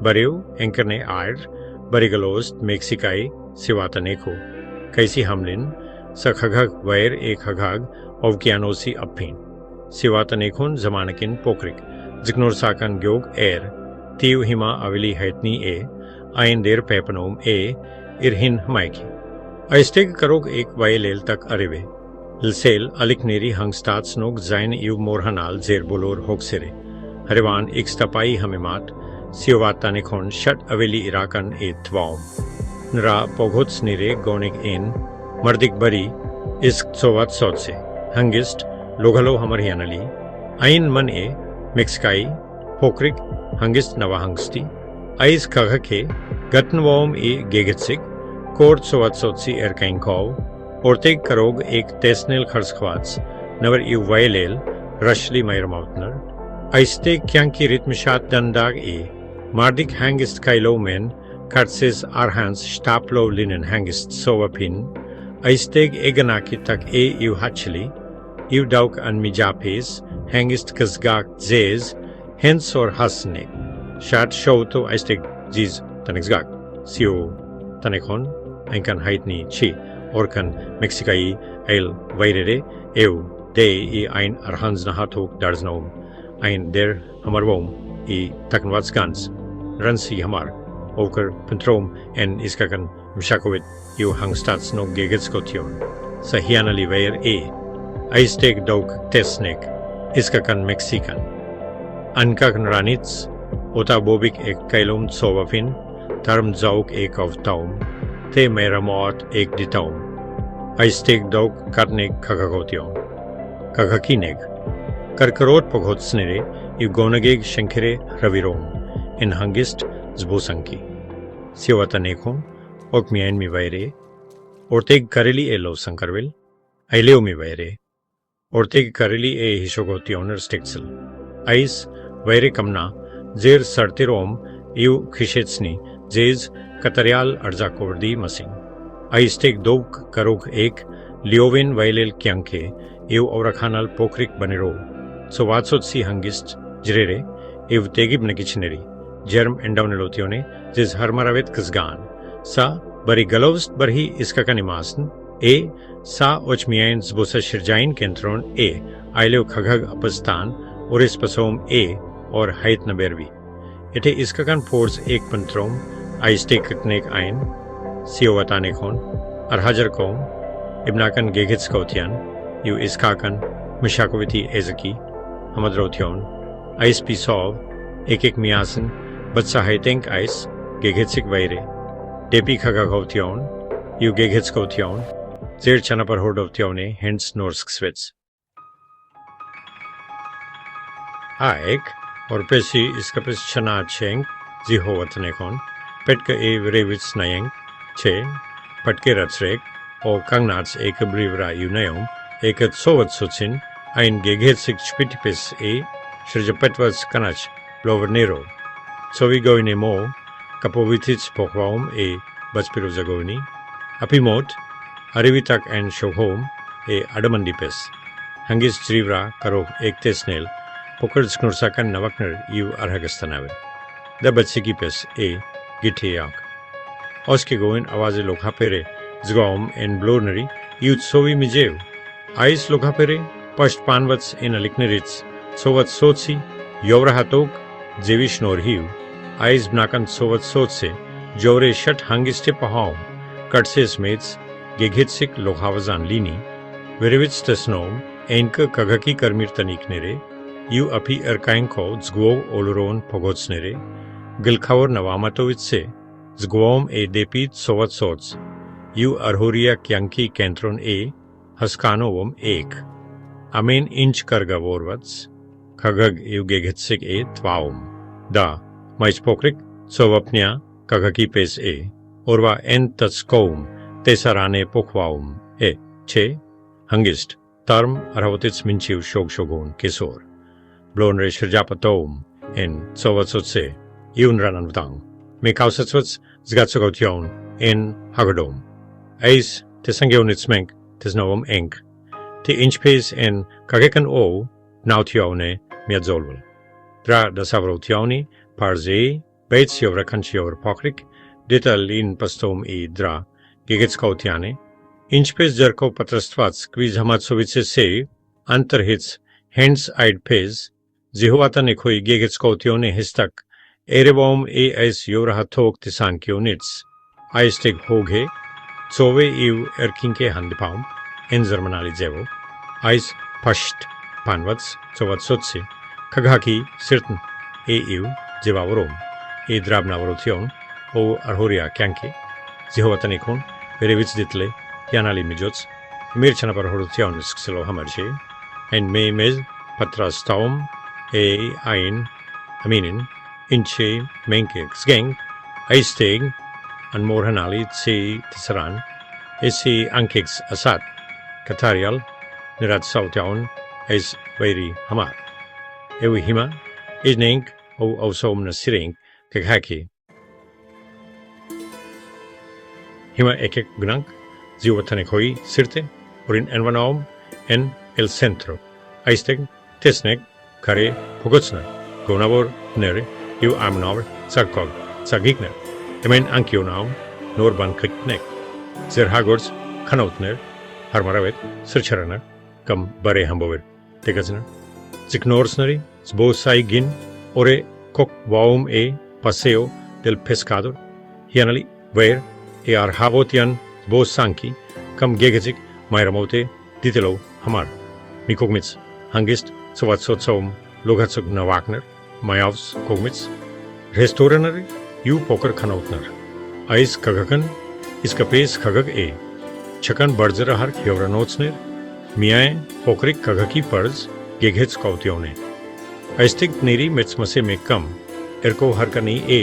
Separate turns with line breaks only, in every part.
Բարիու ընկերնե այր, բարի գալուստ Մեքսիկայի Զիհուատանեխո Կայսի համլին, սա խաղաղ վայր խաղաղ օվկիանոսի ափին։ Զիհուատանեխոն ժամանակին փոքրիկ, ձկնորսական գյուղ էր, տիու հիմա ավելի հայտնի է, այն դեր պեպնում է իր հին հմայքի։ Այստեղ կարող եք վայելել տաք արևը, լսել ալիքների հանգստացնող ձայն և մոռանալ ձեր բոլոր հոգսերը։ Հարևան X-տապայի համեմատ Զիհուատանեխոն շատ ավելի իրական է թվում։ Նրա փողոցները գոնիկ են, մրդիկ բարի, իսկ ծովածոցը հանգիստ լողալով համար հիանալի, այն ման է Մեքսիկայի փոքրիկ հանգիստ նավահանգստի, այս քաղաքը գտնվում է գեղեցիկ կոր ծովածոցի երկայնքով, որտեղ կարող եք տեսնել խրսխված, նվեր և վայելել ռաշլի մայրամավտներ, այստեղ կյանքի ռիթմը շատ դանդաղ է, մարդիկ հանգիստ քայլում են, կարծես առհանց շտապլով լինեն հանգիստ սովափին, այստեղ եղանակի տակ է և հաճելի, և դուք անմիջապես հանգիստ կզգաք ձեզ հենց որ հասնեք, շատ շուտով այստեղ ձեզ տնկզգաք, Զիհուատանեխոն այնքան հայտնի չի, որքան Մեքսիկայի այլ վայրերը և դե այն առանձնահատուկ դարձնում, այն դեր համարվում է թաքնված կանց, նրանցի համար, ովքեր փնտրում են իսկական մշակույթ և հանգստացնող գեղեցկություն, սա հիանալի վայր է, այստեղ դուք տեսնեք իսկական Մեքսիկան, անկախ նրանից օտաբոբիկ եք քայլում ծովափին, թարմ ձաուկ եք ավտում, թե մայրամոտ եք դիտում, այստեղ դուք կգտնեք քաղաքություն, քաղաքին եք, կրկրոտ փողոցները և գոնագեգ շենքերը հրավիրում են հանգիստ զբոսանքի։ Զիհուատանեխոն ոք միայն մի վայր է, որտեղ կարելի է լուսանկարվել, այլև մի վայր է, որտեղ կարելի է հիշողություններ ստեղծել։ Այս վայրը կմնա ձեր սրտերում և քշեցնի ձեզ կատարյալ արձակուրդի մասին։ Այստեղ դուք կարող եք լիովին վայելել կյանքը և ուրախանալ փոքրիկ բաներով, ծովածոցի հանգիստ ջրերը և տեղի բնակիչների ջերմ ընդունելությունը ձեզ հարմարավետ կզգան։ Սա բարի գալուստ բարի իսկական իմաստն է, սա ոչ միայն զբոսաշրջային կենտրոն է, այլև խաղաղ ապստան, որը սպասում է, որ հայտնաբերվի։ Եթե իսկական փորձ եք փնտրում, այստեղ կգտնեք այն, Զիհուատանեխոն առհաջարկում հիմնական գեղեցկության և իսկական մշակույթի էզկի համադրություն, այսպիսով եկեք միասին բացահայտենք այս գեղեցիկ վայրը, դեպի խաղաղություն և գեղեցկություն, ձեր ճանապարհորդությունը հենց նոր սկսվեց։ Այք, որպեսզի իսկապես չնայենք Զիհուատանեխոն, պետք է վերևից նայենք, չէ, պատկերացրեք, որ կանգնած եք բրի վրա և նայում եք ծովածոցին, այն գեղեցիկ չպիտի պես է շրջապատված կանաչ լողերով, ծովի մոտ կապովիցից փոխվում է բաց փիրուզագույնի, ափի մոտ արևի տակ այն շողում է ադամանդի պես, հանգիստ ջրի վրա կարող եք տեսնել փոքր ձկնորսական նավակներ և արհանգստանալ, դա բացիկի պես է գիտեակ, ոսկեգույն ավազի լողափերը զգում են բլուրների և ծովի միջև, այս լողափերը պաշտպանված են ալիքներից, ծովածոցի յուրահատուկ ձևի շնորհիվ, այս բնական ծովածոցը ջուրը շատ հանգիստ է պահում, կարծես մեծ գեղեցիկ լողավազան լինի, վերևից տեսնում ենք քաղաքի կարմիր տանիքները և ափի երկայնքով զգվող ոլորուն փողոցները, գլխավոր նավամատույցը զգվում է դեպի ծովածոց և առօրյա կյանքի կենտրոն է, հասկանում եք, ամեն ինչ կարգավորված, խաղաղ և գեղեցիկ է թվում, դա բայց փոքրիկ ծովափնյա քաղաքի պես է, օրվա ընթացքում տեսարանը փոխվում է, չէ, հանգիստ, թարմ առավոտից մինչև շոգ-շոգուն կեսօր, բլուրները շրջապատում են ծովածոցը և նրան անվտանգ, մեկ ասացված զգացողություն են հաղորդում, այս տեսանկյունից մենք տեսնում ենք, թե ինչպես են քաղաքն ով նավթյանը միաձուլվել, դրա դասավորությունը պարզ է Բեյց եվրականչիոր փոքրիկ դետալին պստոմ ի դրա գեգեցկաուտյանը ինչպես ձեռքով պատրաստված կվիզ համացովիցեսի անտրհից հենց այդ պես Զիհուատանեխոյի գեգեցկաուտյոնի հստակ երևում է այս յուրահատուկ տեսանկյունից այստեղ հոգե ծովե և երկինքի հանդիպում են զարմանալի ձևով այս փաշտ բանված ծովածոցի քաղաքի սիրտն է և ձևավորում է դրամնավորություն ու արհորիա կյանքի Զիհուատանեխոն վերևից դիտել է հիանալի միջոց մեր ճանապարհորդությունը սկսելու համար չէ այն մեզ պատրաստում է այն ամենին ինչի մենք զգենք այստեղ անմոռանալի տեսարան էսի անկեքս ասած կատարյալ նրացաուտյուն այս վայրի համար և հիմա իզնենք ու ուսում նսիրենք քաղաքի հիմա եկեք գնանք Զիհուատանեխոյի սիրտը որին անվանում են El Centro այստեղ տեսնենք քարե փողոցներ գոնավորներ և ամենավոր ծագիկներ εμեն անկյունում նոր բան կգտնեք ձեր հագործ խանութներ հարմարավետ սրճարաններ կամ բարի համբովեր տեղացներ ձկնորսների զբոսաշրջիկին օրե կոկ վաում է Paseo del Pescador հիանալի վայր է արհավոտյան զբոսանքի կամ գեղեցիկ մայրամոտ է դիտելով համար մի կողմից հանգիստ ծովածոցերով լողացող նավակներ մայավս կողմից ռեստորաններ և փոքր խանութներ այս քաղաքն իսկապես քաղաք է չկան բարձրահարկ հյուրանոցներ միայն փոքրիկ քաղաքի բարձ գեղեցկաուտյուն է այստեղ ների մեծ մասը մեկ կամ երկու հարկանի է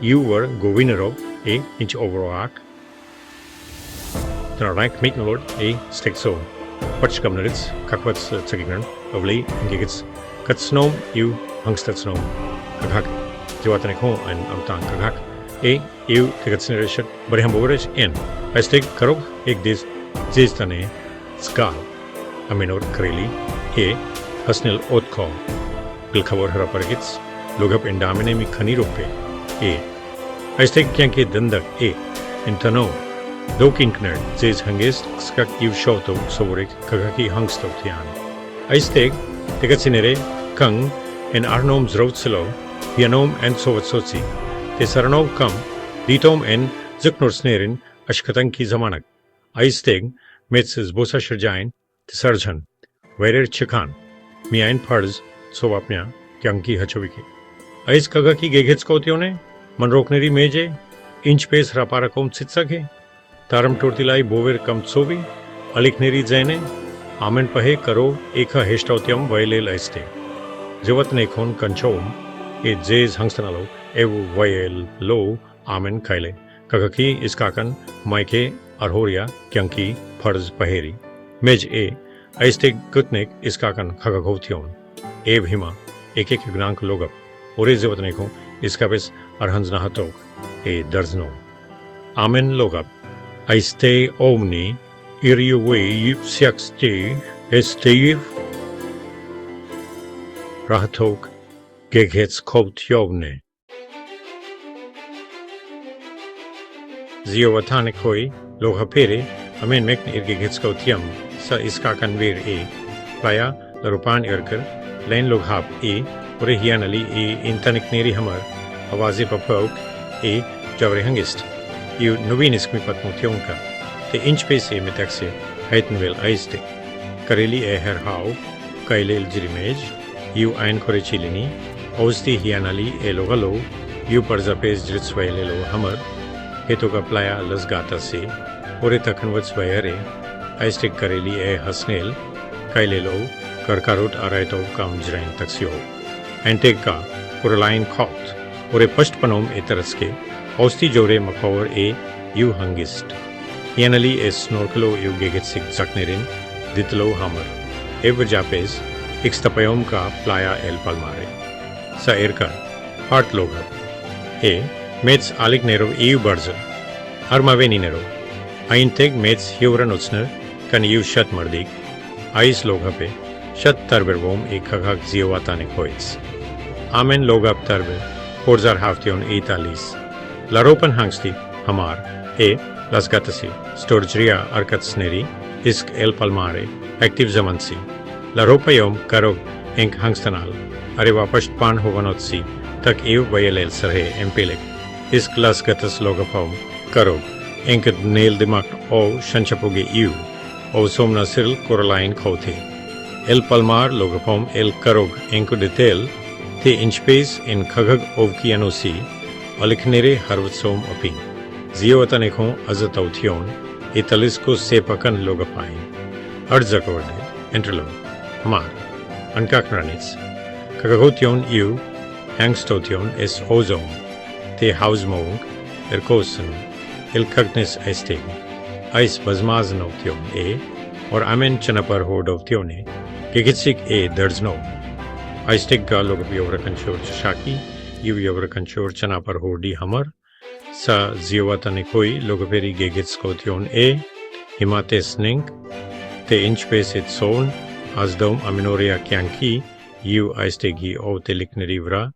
և գովիներով է ինչ օվրոակ դրանք մեկնորդ է ստեղծում պատշգամներից կակված ծագիկներն ավլի գեղեց կացնում և հանգստացնում քաղաք Զիհուատանեխոն այն ամտան քաղաք է և տեղացիները շատ բարի համբովեր են այստեղ կարող եք ձեզ տանը զգալ ամեն օր կարելի է հասնել օդքո գլխավոր հրապարակից լողափ ընդամենը մի քանի րոպե է այստեղ կյանքի դանդաղ է ընթանում դուք ինքներ ձեզ հանգիստ կսկաք և շոթով սովորեք քաղաքի հանգստության այստեղ տեղացիները կան են առնում զրուցելով հիանում են ծովածոցի տեսարանով կամ դիտում են ձկնորսներին աշխատանքի ժամանակ այստեղ մեծ զբոսաշրջային տեսարժան վայրեր չկան միայն պարզ ծովափնյա կյանքի հաճույք է այս քաղաքի գեղեցկությունը մանրոկների մեջ է ինչպես հրապարակում ցցակ է Տարամտորտիլայի բովեր կամ ծովի ալիքների ձայնը ամեն պահ կարող եք հեշտությամբ վայելել այստեղ Զիհուատանեխոն կանչում է ձեզ հանգստանալու և վայելելու ամեն քայլը քաղաքի իսկական մայք է արհորիա կյանքի պարզ պահերի մեջ է այստեղ գտնեք իսկական քաղաքություն և հիմա եկեք գնանք լողափ որը Զիհուատանեխոն իսկապես առանձնահատուկ է դարձնում ամեն լողափ այստեղ օմնի իրյուվեի սյակստի էստեիվ ռահթոք գեղեցկաուտյուն է Զիհուատանեխոյի լողափերը ամեն մեկն իր գեղեցկությամբ սա իսկական վեր է վայա լրոպան երկր լեն լողափ է որը հիանալի է ընտանիքների համար ավազի փոփոխ է ջավրի հանգիստ և նույնիսկ մի պատմություն կա թե ինչպես է μεταξύ հայտնվել այստեղ կարելի է հեռահու կայլել ջրի մեջ և այն քորեչի լինի ոստի հիանալի է լողալու և պարզապես ջրից վայելելու համար հետո կա պլայա լզգատասի որը թաքնված վայր է այստեղ կարելի է հասնել կայլելով կարկառոտ առայտով կամ ջրային տաքսիով այնտեղ կա կորալային քոթ որը պաշտպանում է տարածքը ոստի ջուրը մաքրող է և հանգիստ հիանալի է սնորքելով և գեղեցիկ ձկներին դիտելու համար և վերջապես էքստապայում կա պլայա էլ պալմարը սա երկար հարթ լողափ է մեծ ալիքներով և բարձր արմավենիներով այնտեղ մեծ հյուրանոցներ կան և շատ մարդիկ այս լողափը շատ տարբերվում է քաղաք Զիհուատանեխոյից ամեն լողափ տարբեր Porzar Haftion Italis. La Ropen Hangsti, Hamar, Las Gatasi, Storgria Arcatsneri, Isk El Palmare, Active Zamansi. La Ropayom Karog Enk Hangstanal, Areva Pashpan Hovanotsi, Tak Ev Vayel Sarhe, Empelek, Isk Las Gatas Logapom, Karog, Enk Nail Dimak O Shanchapuge Ew, O Somna Cyril Coraline Kote. El Palmar Logapom El Karog Enko Detel, Te Inchpes in ඛաղաղ օվկիանոսի, Ալիքները հարվածում ափին, Zihuatanejo Azataution, Italisco Sepakan Logapain, Ardzakorde, Entrelo, Hamar, Ankakranitz, Kagahotion U, Hangstotion es Ozom, Te Hausmong, Erkosen, El Kagnes Este, Eis Bazmaznotion or Amen Chanapar Hordovtione, Gegitsik there's no. Aistek Galog Yovrakanchur Shaki, Yu Yovrakanchur Chanapar Hordi Hamar, Sa Zihuatanekoi, Logoperi Gegitskotion Himates Nink, Te Inchpes et Son, Asdom Aminoria Kyanki, Yu Aistegi O Teliknerivra,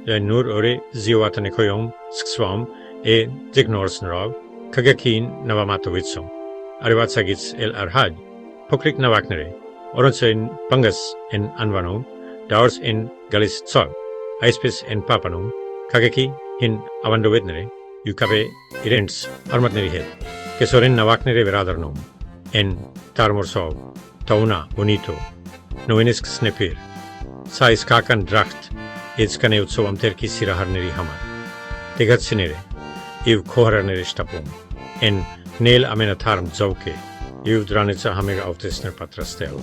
Nur Ore Zihuatanekoyom, Skswam, Dzeknorsnerov, Kagakin Navamatovitsum, Arivatsagits El Arhad, Pokrik Navaknere. Orange in Pangas in Anvanum, Dowers in Galistsog, Ispis in Papanum, Kagaki in Avandovetnere, Yukabe Irents, Armatneri head, Kesorin Navaknere Veradernum, en Tarmorsov, Tauna, Bonito, Novenisk Snepir, Sais Kakan Dracht, Edskaneutsovam Terki Siraharneri Hamar, Tegatsinere, Iv Koharanere Stapum, en Nail Amenatarm Zauke. Iv Dranitsa Hamega of Tisner Patrastel.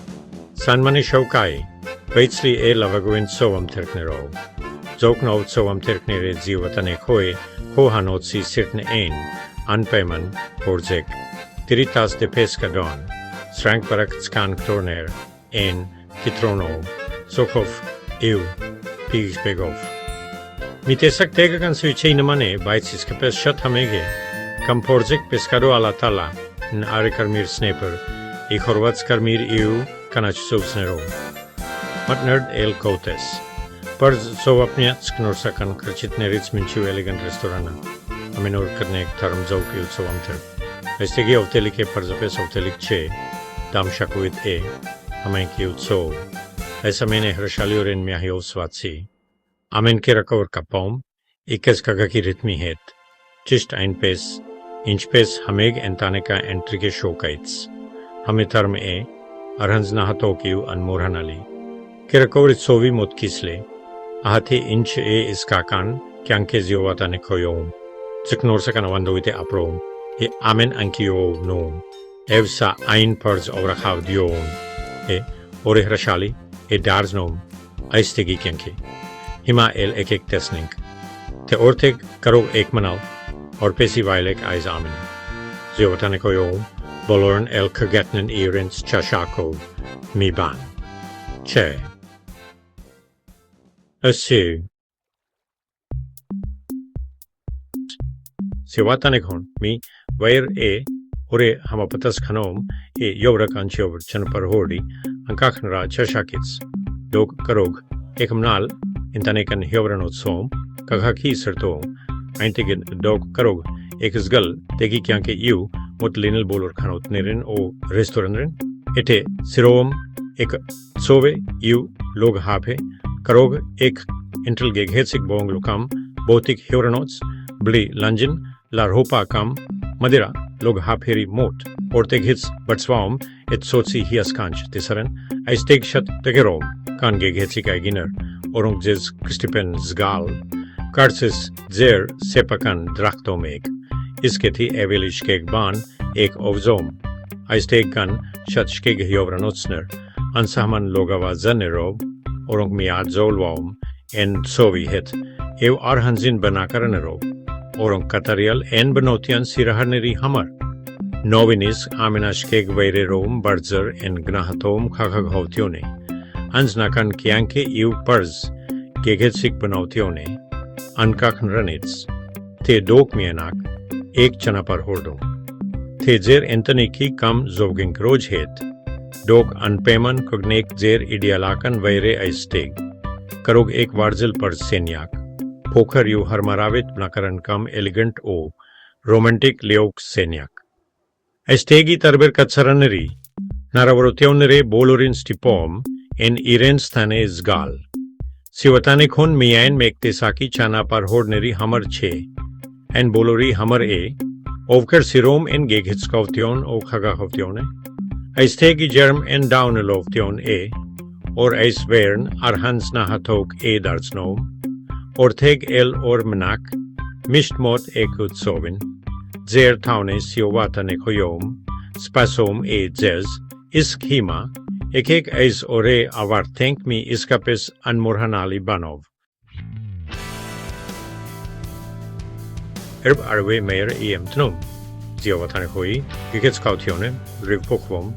Sanmani Shaukai, Baitsli Lavaguin Sovam Terknero. Zokno Sovam Terknere Zihuatanejo, Hohanotsi Sirtne Ein, Anpayman, Porzek, Tiritas de Pescadon, Srank Barakskan Torner, Ein, Kitrono, Sokhov, Iv, Pigspegov. Mitesak Tegakan Suichinamane, Baitsis Capes Shathamege, Kamporzek Pescado Alatala. N are Karmir Sniper, Horvats Karmir EU, Kanach Subsnero. Matnerd El Kotes. Parz Sovapnia, Cknorsakan, Krachitnerits Minchu Elegant Restaurana. Aminor Karnek Tarm Zauki Utsovamter. Estegi of Telike Parzapes of Telik Che, Dam Shakuit Amenki Utso. Esamene Hrashaliurin Miahio Swatsi. Amen Kirakor Kapom, Ikes Kagaki Ritmi Het. Chist ein Pes. Inchpes Hameg and Taneka and Trike Shokites. Hamitarm Arhanzna Hatokiu and Morhanali. Kirakorit Sovi Motkisle. Ahate Inch is Kakan, Kyanke Zihuatanekoyom. Dzeknorsakan Avandoite Aprom. Amen Ankio Nom. Evsa Ein Parz Ovrahav Dion. Ore Hrashali, Darsnom. Aistegi Kyanke. Hima El Ekek Tesning. Te Orteg Karog Ekmanal. Or Pesi Vailek Eyes Amin. Zihuatanekoyom, Bolorn El Kagatnan Erens Chashako, Miban. Che. Assu. Zihuatanekhon, mi, Vair Ore Hamapatas Khanom, Yovrakanchov Chanapar Hordi, Ankakhnra Chashakits, Dog Karog, Ekamnal, Intanekan Hyovranotsom, Kakaki Sertom, Eintigen Dog Karog, Ekasgal, Tegi Kyanke U, Motlinal Bolor Khanot Nerin O Restaurantren, Ete Sirom, Ek Sove, U, Log Hape, Karog, Ek, Intel Geg Hetsik Bong Lukam, Botik Huranots, Bli Lanjin, La Ropa Kam, Madira, Log Haperi Mot, Orteg Hits, Batswam, Et Sotsi Hiaskanch, Tisaran, Aisteg Shat Tegerom, Kan Geg Hetsik Aginer, Orung Ziz Christipen Zgal, Kartsis Zer Sepakan Drachtomeg, Isketi Evelishkeg Ban, Ek Ovzom, Aisteg Kan Shatshkeg Hyovranotner, Ansahman Logava Zanerov, Orung Miad Zolwaum, En Sovi Het, Ev Arhanzin Banakaranero, Orung Katarial En Benotian Siraharneri Hamar, Novinis Aminashkeg Vairerom Barzer En Gnahatom Khagag Hotione, Ansnakan Kyanke Ev Parz, Gegetsik Benotione, Ankakn Ranits, Te Dok Mianak, Ek Chanapar Hordom, Te Zer Entaniki Kam Zovgink Roj Het, Dok Anpeman Kognek Zer Idealakan Vaire Aisteg, Կարող եք վարձել բարձ սենյակ, փոքր ու հարմարավետ բնակարան կամ էլեգանտ ու ռոմանտիկ լիոք սենյակ։ Այս թեգի տարբեր կացարանների հնարավորությունները բոլորին ստիպում են իրենց տանը զգալ։ Զիհուատանեխոն միայն մեկ տեսակի ճանապարհորդների համար չէ, այն բոլորի համար է, ովքեր սիրում են գեղեցկություն ու խաղաղություն է։ Այս թեգի ջերմ ընդունելություն է, որ այս վայրն առանձնահատուկ է դարձնում, որտեղ էլ օր մնաք միշտ մոտ եկուցովին, ձեր տանը Զիհուատանեխոյում սպասում է ձեզ, իսկ հիմա եկեք այս օրը ավարտենք մի իսկապես անմոռանալի բանով։ Երբ արվե մեր եմտնում Զիհուատանեխոյի գեղեցկությունը ռիվփոխվում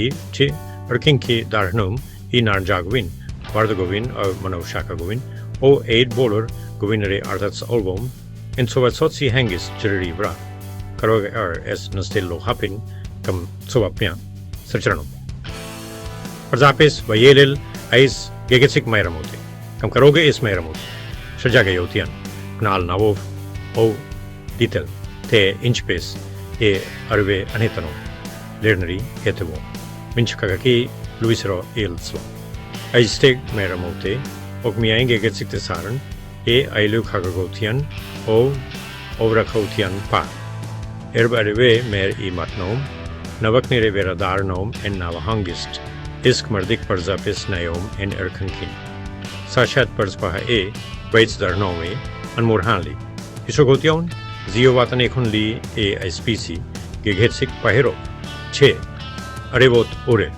է, չի Կյանքի դառնում ինարջագույն, վարդագույն, մանուշակագույն, ու այդ բոլոր գույները արտացոլվում են ծովածոցի հանգիստ ջրերի վրա, կարող է այս նստել լողափին կամ ծովափին սրճարանում։ Պարզապես վայելել այս գեղեցիկ մայրամուտը, կամ կարող է այս մայրամուտը շրջագայության գնալ նավով ու դիտել, թե ինչպես է արվե անհետանում լեռների հետևում, մինչ քաղաքի լույսերով ելցվում։ Այստեղ մայրամուտը ով միայն գեղեցիկ տեսարան է այլու խաղաղության ու օրակության պահ։ Երբ արվե մեր իմատնում, նավակները վերադառնում են նավահանգիստ, իսկ մարդիկ պարզապես նայում են Կյանքին։ Սա շատ պարզ պահ է, բայց դառնում է անմոռանալի։ Հիշողություն Զիհուատանեխոն լի է այսպիսի գեղեցիկ պահերով, չէ, արևոտ օրը,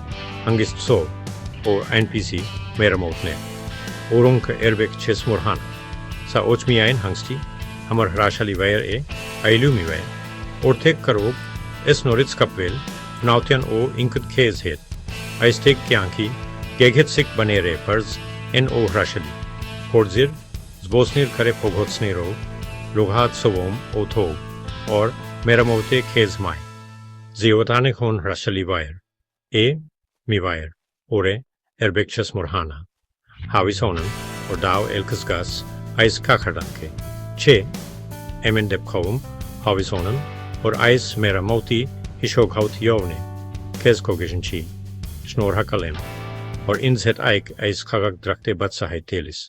հանգիստ սով ու այնպիսի մայրամուտներ, որոնք երբեք չես մոռանա։ Սա ոչ միայն հանգստի համար հրաշալի վայր է, այլև մի վայր, որտեղ կարող ես նորից կապվել հնաության ու ինքդ քեզ հետ։ Այստեղ կյանքի գեղեցիկ բաները բարձ են ու հրաշալի։ Փորձիր զբոսնել քարե փողոցներով, լողացվում օթով, or մայրամուտի քեզ մայ։ Զիհուատանեխոն հրաշալի վայր է, մի վայր, որը երբեք չես մոռանա։ Հավիսոնում, որ դու էլ կզգաս այս կախարդանքը, չէ, ամեն դեպքում հավիսոնում, որ այս մայրամուտի հիշողությունն է, քեզ քո գժնչի, շնորհակալ եմ, որ ինձ հետ այս խաղաղ դրախտը բացահայտելիս։